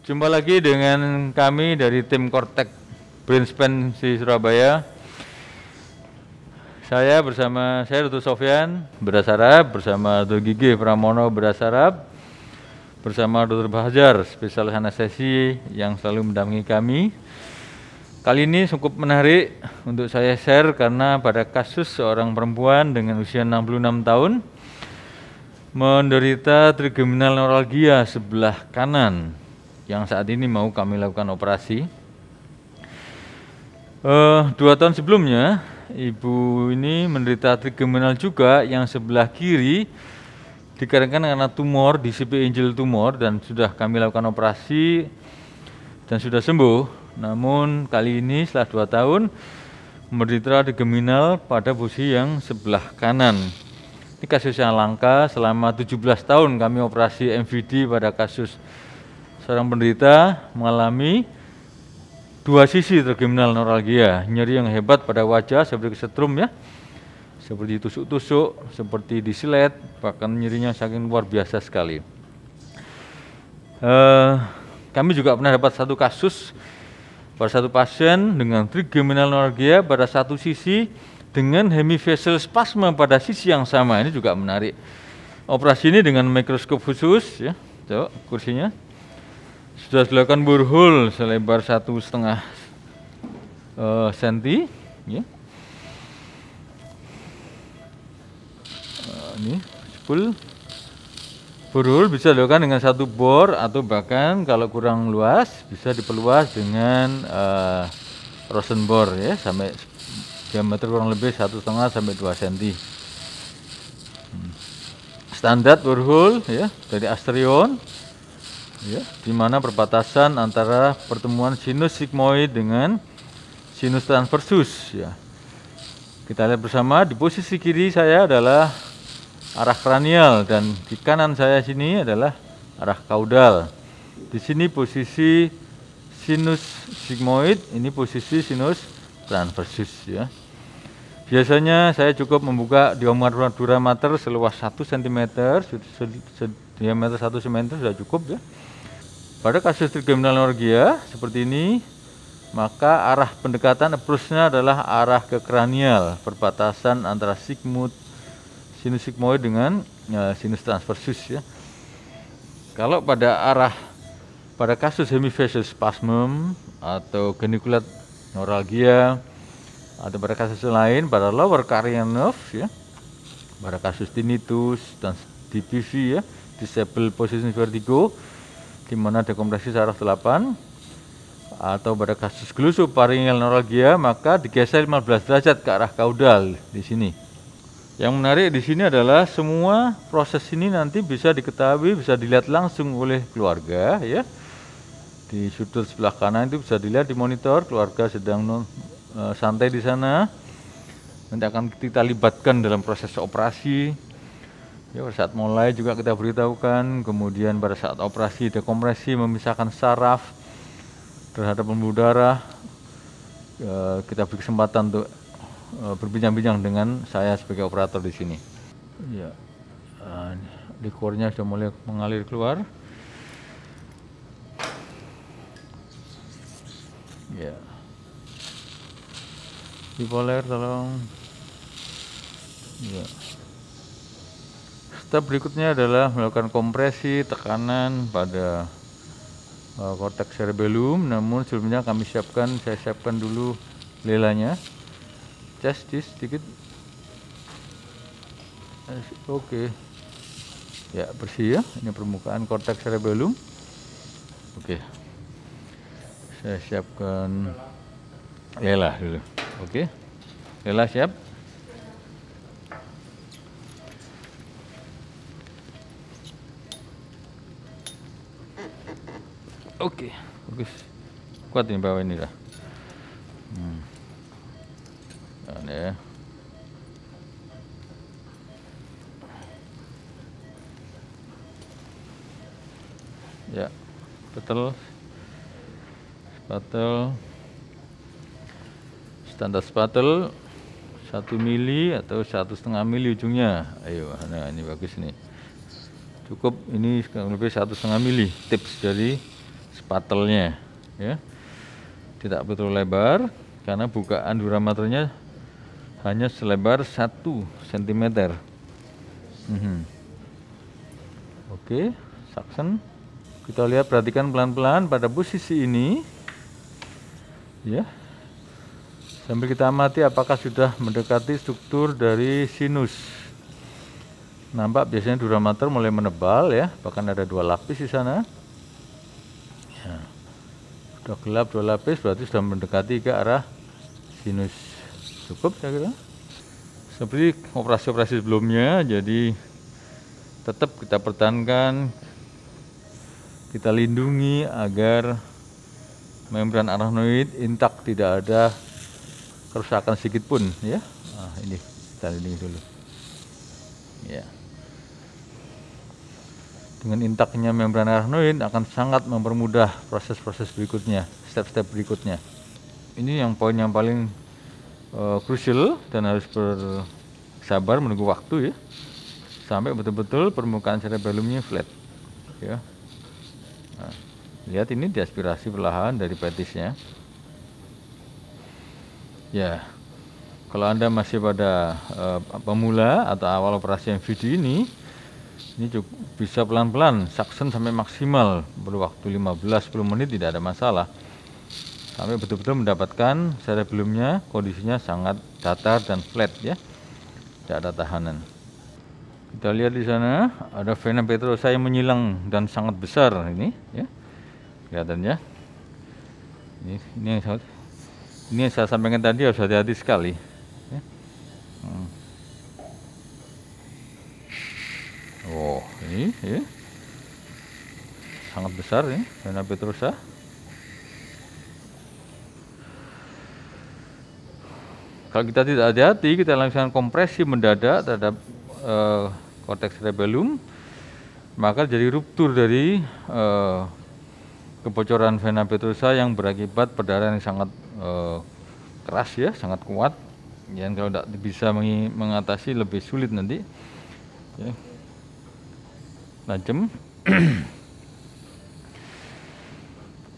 Jumpa lagi dengan kami dari tim Kortek Brainspan di Surabaya. Saya Dr. Sofyan beras Arab, bersama Dr. Gigi Pramono beras Arab, bersama Dr. Bahajar spesialis anestesi yang selalu mendampingi kami. Kali ini cukup menarik untuk saya share karena pada kasus seorang perempuan dengan usia 66 tahun menderita trigeminal neuralgia sebelah kanan yang saat ini mau kami lakukan operasi. 2 tahun sebelumnya, ibu ini menderita trigeminal juga yang sebelah kiri dikarenakan karena tumor, DCP angel tumor, dan sudah kami lakukan operasi dan sudah sembuh. Namun kali ini setelah 2 tahun menderita trigeminal pada posisi yang sebelah kanan. Ini kasus yang langka. Selama 17 tahun kami operasi MVD pada kasus seorang penderita mengalami 2 sisi trigeminal neuralgia, nyeri yang hebat pada wajah seperti kesetrum ya, seperti tusuk-tusuk, seperti disilet, bahkan nyerinya saking luar biasa sekali. Kami juga pernah dapat satu kasus pada satu pasien dengan trigeminal neuralgia pada satu sisi dengan hemifacial spasme pada sisi yang sama. Ini juga menarik. Operasi ini dengan mikroskop khusus ya, coba kursinya. Sudah dilakukan borehole selebar 1,5 cm ya. Ini full borehole bisa dilakukan dengan 1 bor atau bahkan kalau kurang luas bisa diperluas dengan Rosenbor ya, sampai diameter kurang lebih 1,5 sampai 2 cm. Standar borehole ya dari Asterion ya, di mana perbatasan antara pertemuan sinus sigmoid dengan sinus transversus ya. Kita lihat bersama, di posisi kiri saya adalah arah kranial dan di kanan saya sini adalah arah kaudal. Di sini posisi sinus sigmoid, ini posisi sinus transversus ya. Biasanya saya cukup membuka diameter seluas 1 cm, diameter 1 cm sudah cukup ya. Pada kasus trigeminal neuralgia seperti ini, maka arah pendekatan approach-nya adalah arah ke kranial, perbatasan antara sinus sigmoid dengan sinus transversus ya. Kalau pada kasus hemifacial spasm atau geniculate neuralgia, atau pada kasus lain pada lower cardiac nerve ya, pada kasus tinnitus dan DPV ya, disable position vertigo, di mana dekompresi saraf 8, atau pada kasus glossopharyngeal neuralgia maka digeser 15 derajat ke arah kaudal di sini. Yang menarik di sini adalah semua proses ini nanti bisa diketahui, bisa dilihat langsung oleh keluarga ya. Di sudut sebelah kanan itu bisa dilihat di monitor, keluarga sedang santai di sana. Nanti akan kita libatkan dalam proses operasi. Ya, pada saat mulai juga kita beritahukan, kemudian pada saat operasi dekompresi memisahkan saraf terhadap pembuluh darah, kita beri kesempatan untuk berbincang-bincang dengan saya sebagai operator di sini. Ya, liquornya sudah mulai mengalir keluar. Ya, bipolar tolong. Ya. Step berikutnya adalah melakukan kompresi tekanan pada korteks cerebellum. Namun sebelumnya saya siapkan dulu lelanya. Chest sedikit. Oke. Ya, bersih ya. Ini permukaan korteks cerebellum. Oke. Saya siapkan lela dulu. Oke. Lela siap. Oke, bagus. Kuat ini bawah ini lah. Nah, ya. Ya, betul. Spatel. Standar spatel 1 mili atau 1,5 mili ujungnya. Ayo, nah ini bagus nih. Cukup ini kurang lebih 1,5 mili. Tips dari spatelnya, ya. Tidak betul lebar karena bukaan duramaternya hanya selebar 1 cm. Oke, suction. Kita lihat, perhatikan pelan-pelan pada posisi ini, ya. Sambil kita amati apakah sudah mendekati struktur dari sinus. Nampak biasanya duramater mulai menebal, ya, bahkan ada 2 lapis di sana. Ya. Sudah gelap 2 lapis, berarti sudah mendekati ke arah sinus. Cukup saya kira. Seperti operasi-operasi sebelumnya, jadi tetap kita pertahankan, kita lindungi agar membran arachnoid intak, tidak ada kerusakan sedikit pun, ya. Nah, ini kita lindungi dulu, ya. Dengan intaknya membran arachnoid akan sangat mempermudah proses-proses berikutnya, step-step berikutnya. Ini yang poin yang paling krusial dan harus bersabar menunggu waktu, ya, sampai betul-betul permukaan cerebellumnya flat, ya. Nah, lihat ini diaspirasi perlahan dari petisnya. Ya, kalau Anda masih pada pemula atau awal operasi MVD ini cukup bisa pelan-pelan suction sampai maksimal, perlu waktu 15-10 menit, tidak ada masalah, sampai betul-betul mendapatkan cerebellumnya kondisinya sangat datar dan flat, ya, tidak ada tahanan. Kita lihat di sana ada vena petrosa yang menyilang dan sangat besar ini, ya, kelihatannya. Ini yang saya sampaikan tadi, harus hati-hati sekali, ya. Oh, ini, ya, sangat besar ini vena petrosa. Kalau kita tidak hati-hati, kita langsung kompresi mendadak terhadap korteks cerebellum, maka jadi ruptur dari kebocoran vena petrosa yang berakibat perdarahan yang sangat keras, ya, sangat kuat. Yang kalau tidak bisa mengatasi lebih sulit nanti, ya. Tajam.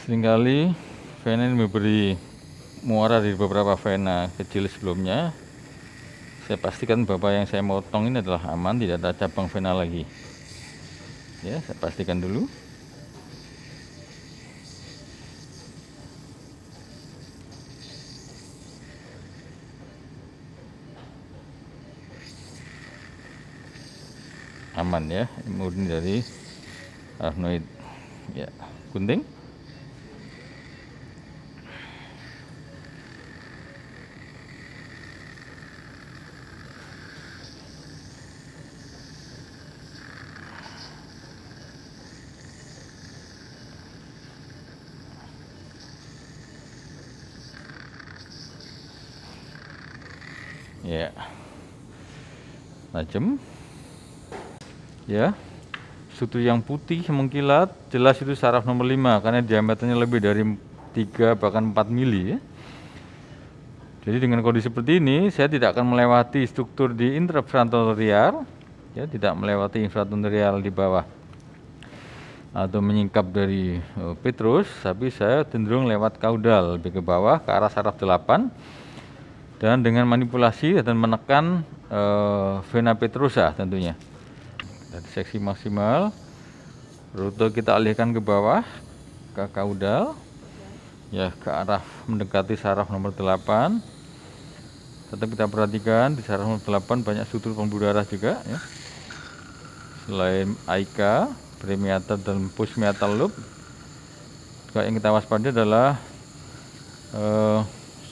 Seringkali vena ini memberi muara di beberapa vena kecil sebelumnya. Saya pastikan bahwa yang saya motong ini adalah aman, tidak ada cabang vena lagi, ya. Saya pastikan dulu. Aman, ya, murni dari arachnoid, ya. Gunting. Ya, tajam, ya. Struktur yang putih mengkilat jelas itu saraf nomor 5 karena diameternya lebih dari 3 bahkan 4 mili, ya. Jadi dengan kondisi seperti ini saya tidak akan melewati struktur di intrafrontal, ya, tidak melewati infratonsorial di bawah atau menyingkap dari petrus, tapi saya cenderung lewat kaudal lebih ke bawah ke arah saraf 8. Dan dengan manipulasi dan menekan vena petrosa tentunya. Dari seksi maksimal, rute kita alihkan ke bawah, ke kaudal, ya, ke arah mendekati saraf nomor 8. Tetap kita perhatikan di saraf nomor 8 banyak struktur pembuluh darah juga, ya. Selain AICA, premeatal dan postmeatal lobe, juga yang kita waspadai adalah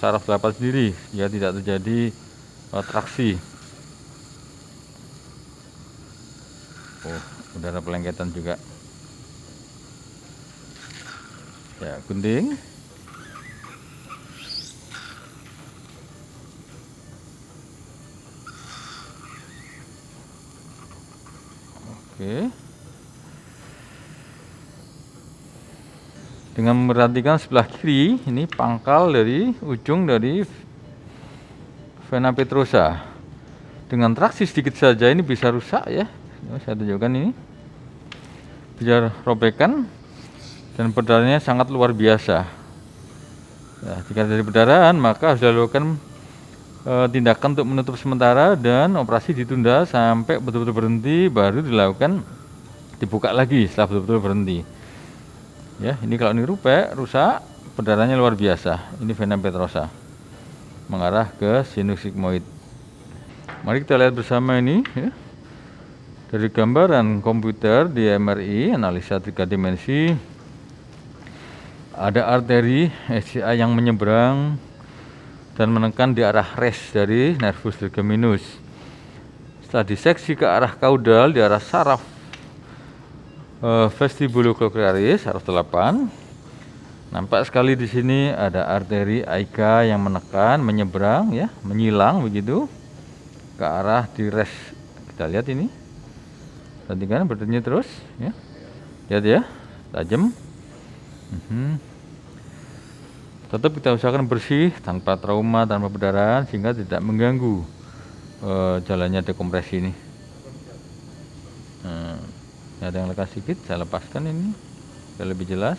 saraf 8 sendiri, ya, tidak terjadi traksi. Oh, udara pelengketan juga, ya. Gunting. Oke. Dengan memperhatikan sebelah kiri, ini pangkal dari ujung dari vena petrosa. Dengan traksi sedikit saja ini bisa rusak, ya. Saya tunjukkan ini. Bisa robekan dan perdarahannya sangat luar biasa. Nah, jika terjadi perdarahan, maka harus dilakukan tindakan untuk menutup sementara dan operasi ditunda sampai betul-betul berhenti, baru dilakukan dibuka lagi setelah betul-betul berhenti. Ya, ini kalau ini rusak, perdarahannya luar biasa. Ini vena petrosa mengarah ke sinus sigmoid. Mari kita lihat bersama ini ya. Dari gambaran komputer di MRI, analisa 3 dimensi, ada arteri SCA yang menyeberang dan menekan di arah res dari nervus trigeminus. Setelah diseksi ke arah kaudal di arah saraf vestibulocochlearis, saraf 8, nampak sekali di sini ada arteri aika yang menekan, menyeberang ya, menyilang begitu ke arah di res. Kita lihat ini. Perhatikan berdenyut terus ya. Lihat ya, tajam. Tetap kita usahakan bersih, tanpa trauma, tanpa perdarahan, sehingga tidak mengganggu jalannya dekompresi ini. Ada yang lekas sedikit, saya lepaskan ini biar lebih jelas.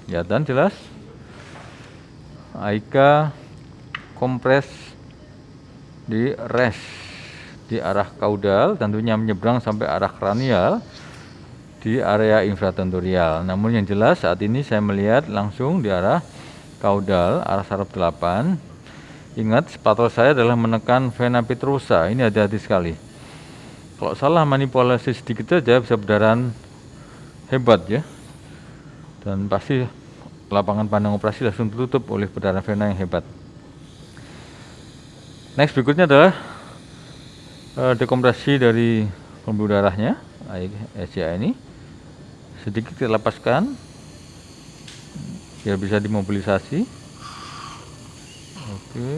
Kelihatan jelas. Aika kompres di res di arah kaudal, tentunya menyeberang sampai arah kranial di area infratentorial. Namun yang jelas saat ini saya melihat langsung di arah kaudal, arah saraf 8. Ingat, spatula saya adalah menekan vena petrosa. Ini hati-hati sekali. Kalau salah manipulasi sedikit saja bisa perdarahan hebat ya. Dan pasti lapangan pandang operasi langsung tutup oleh perdarahan vena yang hebat. Next, berikutnya adalah dekompresi dari pembuluh darahnya, SCA ini. Sedikit kita lepaskan biar bisa dimobilisasi. Oke.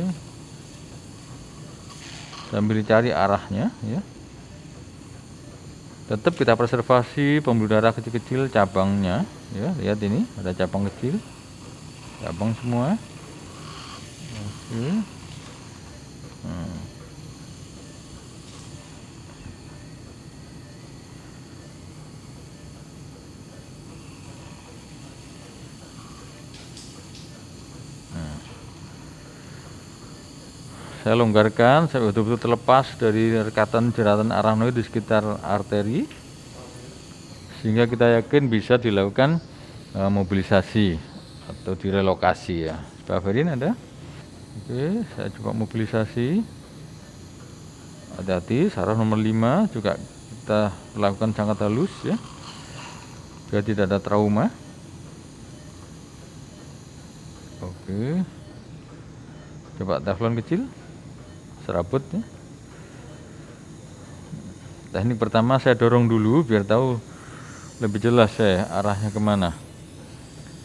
Sambil dicari arahnya ya. Tetap kita preservasi pembuluh darah kecil-kecil cabangnya ya. Lihat ini ada cabang kecil, cabang semua. Oke. Saya longgarkan, saya betul-betul terlepas dari rekatan jeratan arachnoid di sekitar arteri, sehingga kita yakin bisa dilakukan mobilisasi atau direlokasi ya. Pak Ferin ada? Oke, saya coba mobilisasi. Hati-hati, saraf nomor 5 juga kita lakukan sangat halus ya, biar tidak ada trauma. Oke, coba teflon kecil, serabut ya. Teknik pertama saya dorong dulu biar tahu lebih jelas saya arahnya kemana.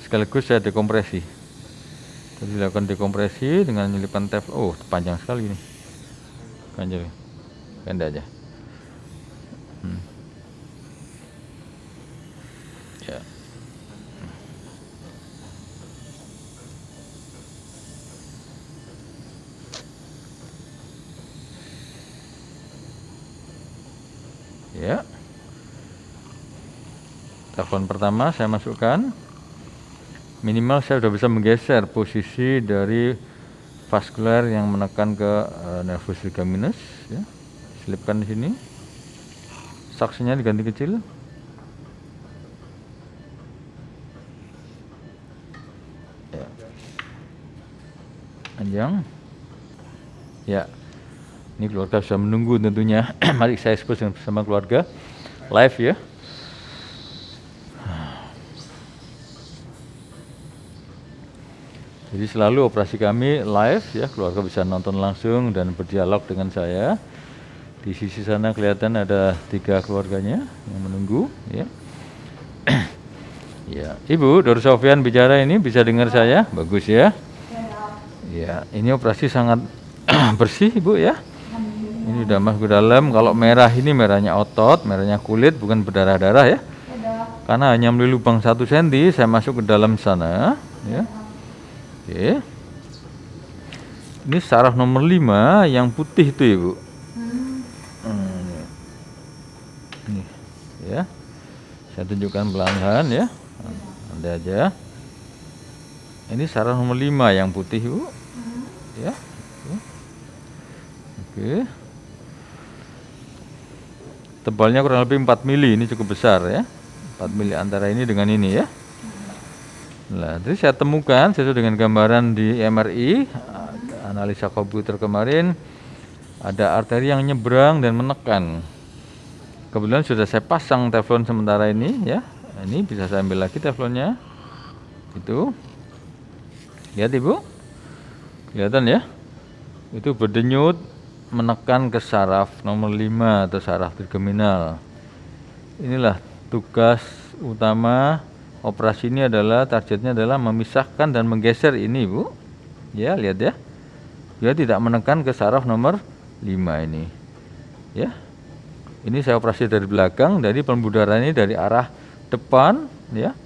Sekaligus saya dekompresi. Jadi dilakukan dekompresi dengan menyelipkan teflon. Oh, panjang sekali ini. Panjang, pendek aja. Ya. Ya. Teflon pertama saya masukkan. Minimal saya sudah bisa menggeser posisi dari vaskuler yang menekan ke nervus trigeminus ya. Selipkan di sini. Saksinya diganti kecil. Ya. Panjang. Ya. Ini keluarga sudah menunggu tentunya. Mari saya expose bersama keluarga live ya. Jadi selalu operasi kami live ya, keluarga bisa nonton langsung dan berdialog dengan saya. Di sisi sana kelihatan ada 3 keluarganya yang menunggu ya. Ya, Ibu Dr. Sofyan bicara ini bisa dengar saya? Bagus ya. Ya, ini operasi sangat bersih Ibu ya. Ini udah masuk ke dalam. Kalau merah ini merahnya otot, merahnya kulit, bukan berdarah-darah ya. Karena hanya melalui lubang 1 cm, saya masuk ke dalam sana ya. Oke. Ini saraf nomor 5 yang putih itu Ibu. Ini ya. Saya tunjukkan pelan-pelan ya. Nanti aja. Ini saraf nomor 5 yang putih Ibu. Ya. Oke. Tebalnya kurang lebih 4 mili, ini cukup besar ya. 4 mili antara ini dengan ini ya. Nah, jadi saya temukan sesuai dengan gambaran di MRI, analisa komputer kemarin, ada arteri yang nyebrang dan menekan. Kebetulan sudah saya pasang teflon sementara ini ya. Ini bisa saya ambil lagi teflonnya. Itu. Lihat Ibu. Kelihatan ya. Itu berdenyut menekan ke saraf nomor 5 atau saraf trigeminal. Inilah tugas utama operasi ini, adalah targetnya adalah memisahkan dan menggeser ini Bu. Ya, lihat ya. Dia tidak menekan ke saraf nomor 5 ini. Ya. Ini saya operasi dari belakang, dari pembuluh darah ini dari arah depan ya.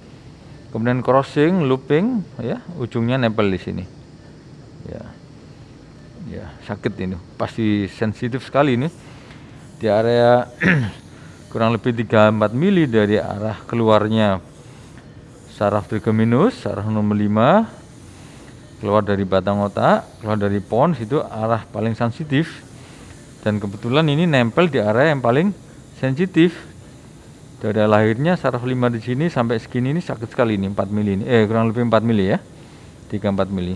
Kemudian crossing, looping ya, ujungnya nempel di sini. Ya. Ya, sakit ini. Pasti sensitif sekali ini. Di area kurang lebih 3-4 mili dari arah keluarnya saraf trigeminus, saraf nomor 5, keluar dari batang otak, keluar dari pons, itu arah paling sensitif. Dan kebetulan ini nempel di area yang paling sensitif. Dari lahirnya saraf 5 di sini sampai segini ini sakit sekali ini, 4 mili ini. Kurang lebih 4 mili ya. 3-4 mili.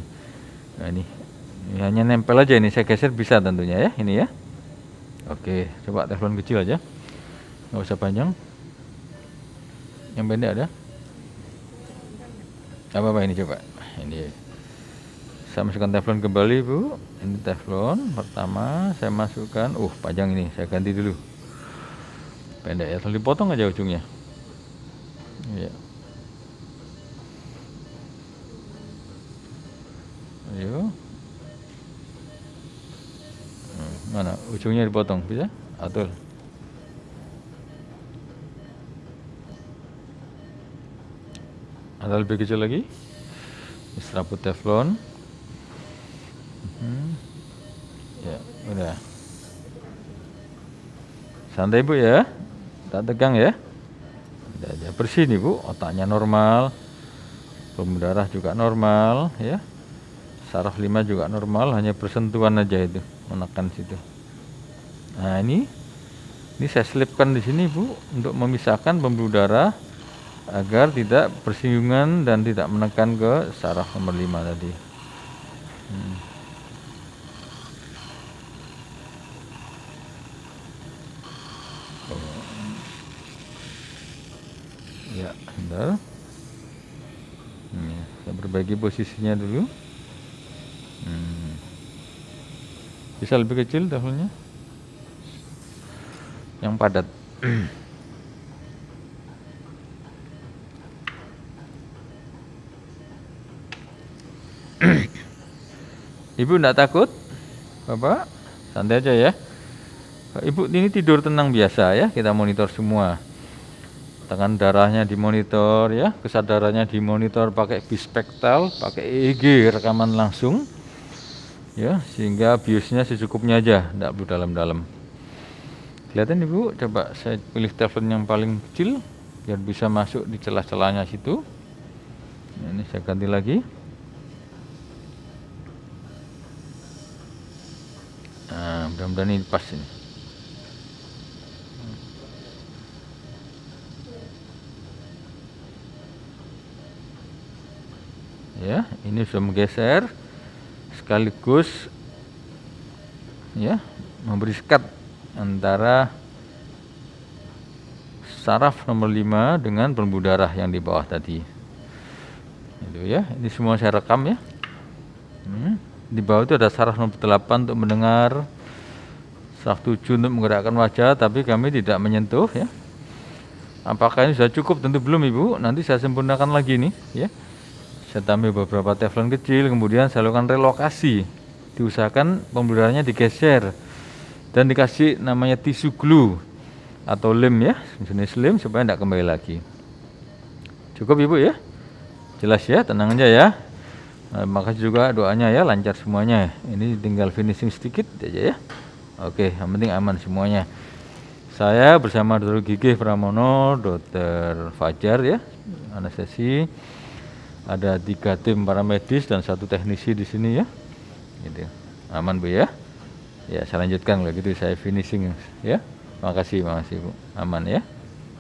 Nah, ini hanya nempel aja, ini saya geser bisa tentunya ya, ini ya. Oke, coba teflon kecil aja. Nggak usah panjang. Yang pendek ada? Apa ini coba? Ini saya masukkan teflon kembali Bu. Ini teflon pertama saya masukkan. Panjang ini, saya ganti dulu. Pendek ya, lalu dipotong aja ujungnya. Ya. Ayo. Mana ujungnya dipotong, bisa? Atur. Ada lebih kecil lagi. Serabut teflon. Ya, udah. Santai Bu ya. Tak tegang ya. Udah aja bersih nih Bu, otaknya normal. Pembuluh darah juga normal ya. Saraf 5 juga normal, hanya bersentuhan aja itu, menekan situ. Nah, ini saya selipkan di sini Bu untuk memisahkan pembuluh darah agar tidak bersinggungan dan tidak menekan ke saraf nomor 5 tadi. Ya, bentar. Saya perbaiki posisinya dulu. Bisa lebih kecil teflonnya, yang padat. Ibu enggak takut? Bapak, santai aja ya. Ibu ini tidur tenang biasa ya, kita monitor semua. Tekanan darahnya dimonitor ya, kesadarannya dimonitor pakai bispektal, pakai EEG rekaman langsung. Ya, sehingga biusnya secukupnya aja, enggak perlu dalam-dalam. Kelihatan Ibu, coba saya pilih teflon yang paling kecil biar bisa masuk di celah-celahnya situ. Nah, ini saya ganti lagi. Nah, mudah-mudahan ini pas ini. Ya, ini sudah menggeser sekaligus ya, memberi sekat antara saraf nomor 5 dengan pembuluh darah yang di bawah tadi. Itu ya, ini semua saya rekam ya. Di bawah itu ada saraf nomor 8 untuk mendengar, saraf 7 untuk menggerakkan wajah, tapi kami tidak menyentuh ya. Apakah ini sudah cukup? Tentu belum Ibu, nanti saya sempurnakan lagi nih ya. Saya tambah beberapa teflon kecil, kemudian saya lakukan relokasi. Diusahakan pembuluh darahnya digeser dan dikasih namanya tisu glue atau lem ya, jenis lem supaya tidak kembali lagi. Cukup Ibu ya? Jelas ya, tenang aja ya. Makasih juga doanya ya, lancar semuanya. Ini tinggal finishing sedikit aja ya. Oke, yang penting aman semuanya. Saya bersama Dr. Gigih Pramono, Dr. Fajar ya, anestesi. Ada 3 tim paramedis dan 1 teknisi di sini ya. Gitu. Aman Bu ya. Ya, saya lanjutkan kalau gitu, saya finishing ya. Makasih Bu. Aman ya.